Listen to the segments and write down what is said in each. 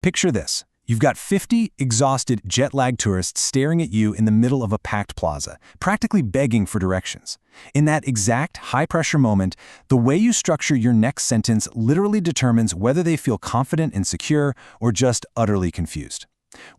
Picture this. You've got 50 exhausted, jet-lagged tourists staring at you in the middle of a packed plaza, practically begging for directions. In that exact high-pressure moment, the way you structure your next sentence literally determines whether they feel confident and secure or just utterly confused.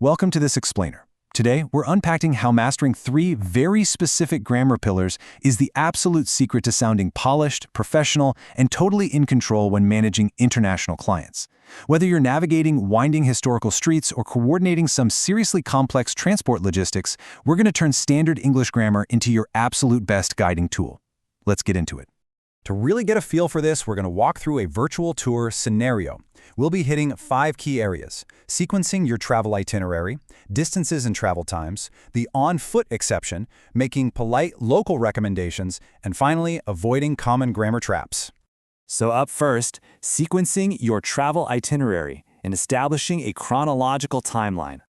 Welcome to this explainer. Today, we're unpacking how mastering 3 very specific grammar pillars is the absolute secret to sounding polished, professional, and totally in control when managing international clients. Whether you're navigating winding historical streets or coordinating some seriously complex transport logistics, we're going to turn standard English grammar into your absolute best guiding tool. Let's get into it. To really get a feel for this, we're going to walk through a virtual tour scenario. We'll be hitting 5 key areas: sequencing your travel itinerary, distances and travel times, the on-foot exception, making polite local recommendations, and finally, avoiding common grammar traps. So up first, sequencing your travel itinerary and establishing a chronological timeline.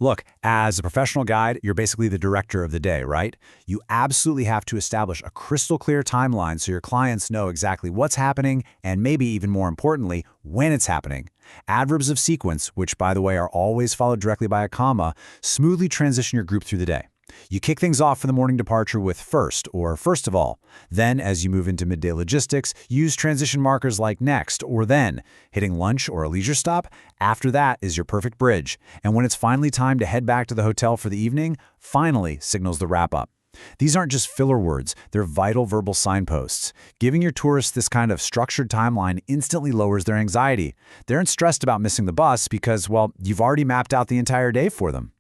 Look, as a professional guide, you're basically the director of the day, right? You absolutely have to establish a crystal clear timeline so your clients know exactly what's happening and maybe even more importantly, when it's happening. Adverbs of sequence, which by the way are always followed directly by a comma, smoothly transition your group through the day. You kick things off for the morning departure with first or first of all. Then, as you move into midday logistics, use transition markers like next or then. Hitting lunch or a leisure stop, after that is your perfect bridge. And when it's finally time to head back to the hotel for the evening, finally signals the wrap-up. These aren't just filler words, they're vital verbal signposts. Giving your tourists this kind of structured timeline instantly lowers their anxiety. They aren't stressed about missing the bus because, well, you've already mapped out the entire day for them.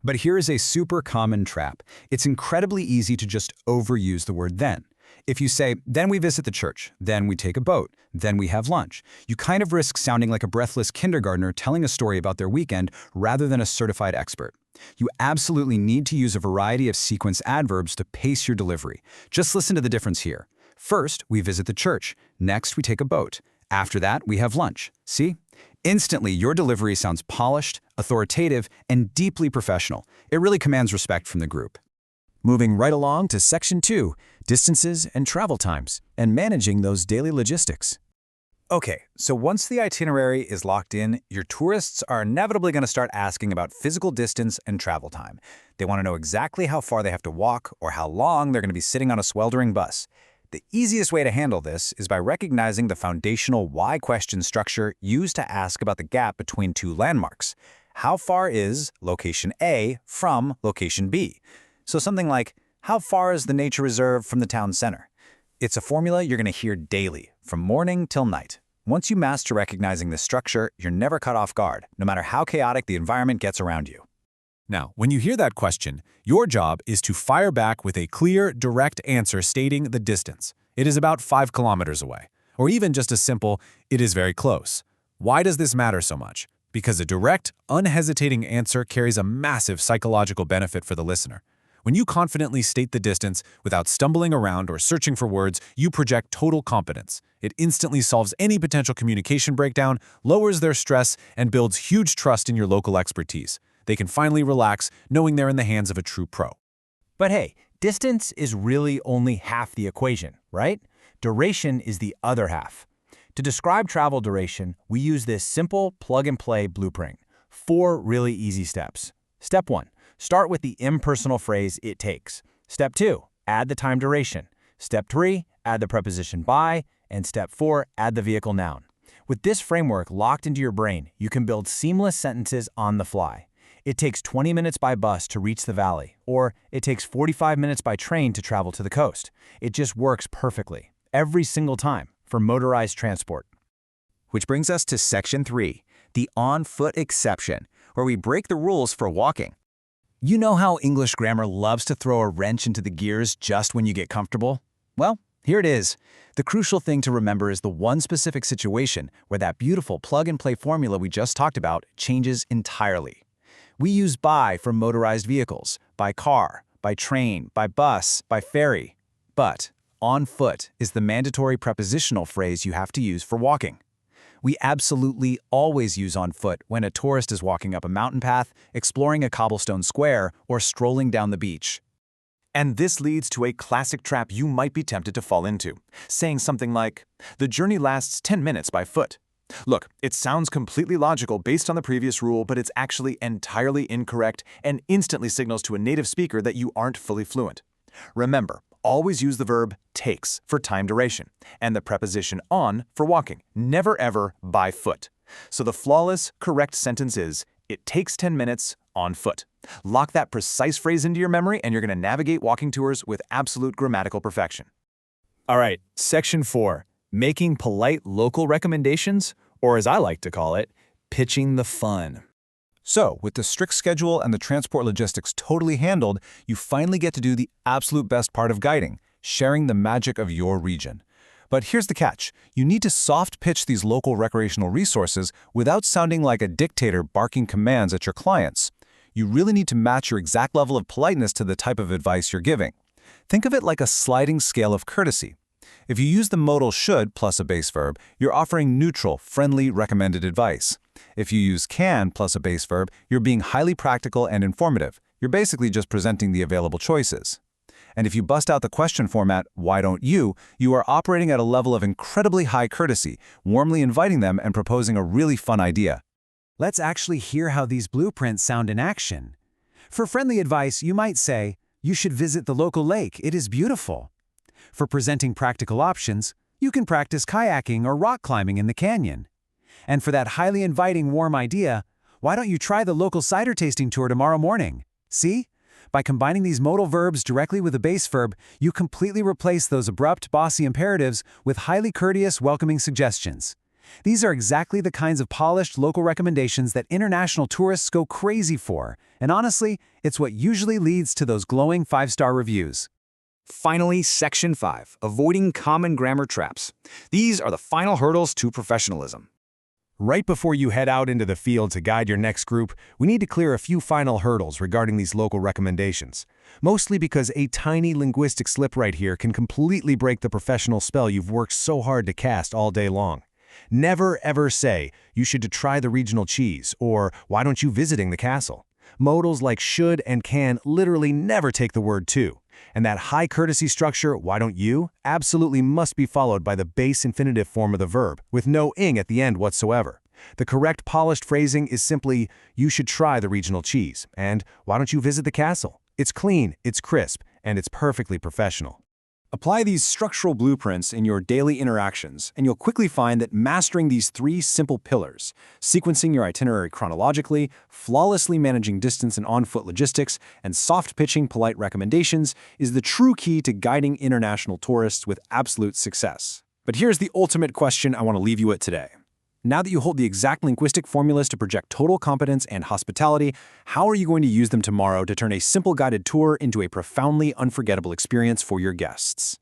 But here is a super common trap. It's incredibly easy to just overuse the word then. If you say, then we visit the church, then we take a boat, then we have lunch, you kind of risk sounding like a breathless kindergartner telling a story about their weekend rather than a certified expert. You absolutely need to use a variety of sequence adverbs to pace your delivery. Just listen to the difference here. First, we visit the church. Next, we take a boat. After that, we have lunch. See? Instantly, your delivery sounds polished, authoritative, and deeply professional. It really commands respect from the group. Moving right along to Section 2, distances and travel times, and managing those daily logistics. Okay, so once the itinerary is locked in, your tourists are inevitably going to start asking about physical distance and travel time. They want to know exactly how far they have to walk or how long they're going to be sitting on a sweltering bus. The easiest way to handle this is by recognizing the foundational why question structure used to ask about the gap between 2 landmarks. How far is location A from location B? So something like, how far is the nature reserve from the town center? It's a formula you're going to hear daily, from morning till night. Once you master recognizing this structure, you're never caught off guard, no matter how chaotic the environment gets around you. Now, when you hear that question, your job is to fire back with a clear, direct answer stating the distance. It is about 5 kilometers away. Or even just a simple, it is very close. Why does this matter so much? Because a direct, unhesitating answer carries a massive psychological benefit for the listener. When you confidently state the distance without stumbling around or searching for words, you project total competence. It instantly solves any potential communication breakdown, lowers their stress, and builds huge trust in your local expertise. They can finally relax knowing they're in the hands of a true pro. But hey, distance is really only half the equation, right? Duration is the other half. To describe travel duration, we use this simple plug-and-play blueprint. 4 really easy steps. Step 1. Start with the impersonal phrase it takes. Step 2. Add the time duration. Step 3. Add the preposition by. And Step 4. Add the vehicle noun. With this framework locked into your brain, you can build seamless sentences on the fly. It takes 20 minutes by bus to reach the valley, or it takes 45 minutes by train to travel to the coast. It just works perfectly, every single time, for motorized transport. Which brings us to Section 3, the on-foot exception, where we break the rules for walking. You know how English grammar loves to throw a wrench into the gears just when you get comfortable? Well, here it is. The crucial thing to remember is the one specific situation where that beautiful plug-and-play formula we just talked about changes entirely. We use by for motorized vehicles, by car, by train, by bus, by ferry. But on foot is the mandatory prepositional phrase you have to use for walking. We absolutely always use on foot when a tourist is walking up a mountain path, exploring a cobblestone square, or strolling down the beach. And this leads to a classic trap you might be tempted to fall into, saying something like, the journey lasts 10 minutes by foot. Look, it sounds completely logical based on the previous rule, but it's actually entirely incorrect and instantly signals to a native speaker that you aren't fully fluent. Remember, always use the verb takes for time duration and the preposition on for walking, never ever by foot. So the flawless, correct sentence is, it takes 10 minutes on foot. Lock that precise phrase into your memory and you're going to navigate walking tours with absolute grammatical perfection. All right, Section 4, making polite local recommendations, or as I like to call it, pitching the fun. So, with the strict schedule and the transport logistics totally handled, you finally get to do the absolute best part of guiding, sharing the magic of your region. But here's the catch. You need to soft pitch these local recreational resources without sounding like a dictator barking commands at your clients. You really need to match your exact level of politeness to the type of advice you're giving. Think of it like a sliding scale of courtesy. If you use the modal should plus a base verb, you're offering neutral, friendly, recommended advice. If you use can plus a base verb, you're being highly practical and informative. You're basically just presenting the available choices. And if you bust out the question format, why don't you are operating at a level of incredibly high courtesy, warmly inviting them and proposing a really fun idea. Let's actually hear how these blueprints sound in action. For friendly advice, you might say, you should visit the local lake, it is beautiful. For presenting practical options, you can practice kayaking or rock climbing in the canyon. And for that highly inviting warm idea, why don't you try the local cider tasting tour tomorrow morning? See? By combining these modal verbs directly with a base verb, you completely replace those abrupt, bossy imperatives with highly courteous, welcoming suggestions. These are exactly the kinds of polished local recommendations that international tourists go crazy for, and honestly, it's what usually leads to those glowing 5-star reviews. Finally, Section 5, avoiding common grammar traps. These are the final hurdles to professionalism. Right before you head out into the field to guide your next group, we need to clear a few final hurdles regarding these local recommendations. Mostly because a tiny linguistic slip right here can completely break the professional spell you've worked so hard to cast all day long. Never ever say, you should try the regional cheese, or why don't you visiting the castle? Modals like should and can literally never take the word to. And that high courtesy structure, why don't you, absolutely must be followed by the base infinitive form of the verb, with no ing at the end whatsoever. The correct polished phrasing is simply, you should try the regional cheese, and why don't you visit the castle? It's clean, it's crisp, and it's perfectly professional. Apply these structural blueprints in your daily interactions, and you'll quickly find that mastering these 3 simple pillars, sequencing your itinerary chronologically, flawlessly managing distance and on-foot logistics, and soft pitching polite recommendations, is the true key to guiding international tourists with absolute success. But here's the ultimate question I want to leave you with today. Now that you hold the exact linguistic formulas to project total competence and hospitality, how are you going to use them tomorrow to turn a simple guided tour into a profoundly unforgettable experience for your guests?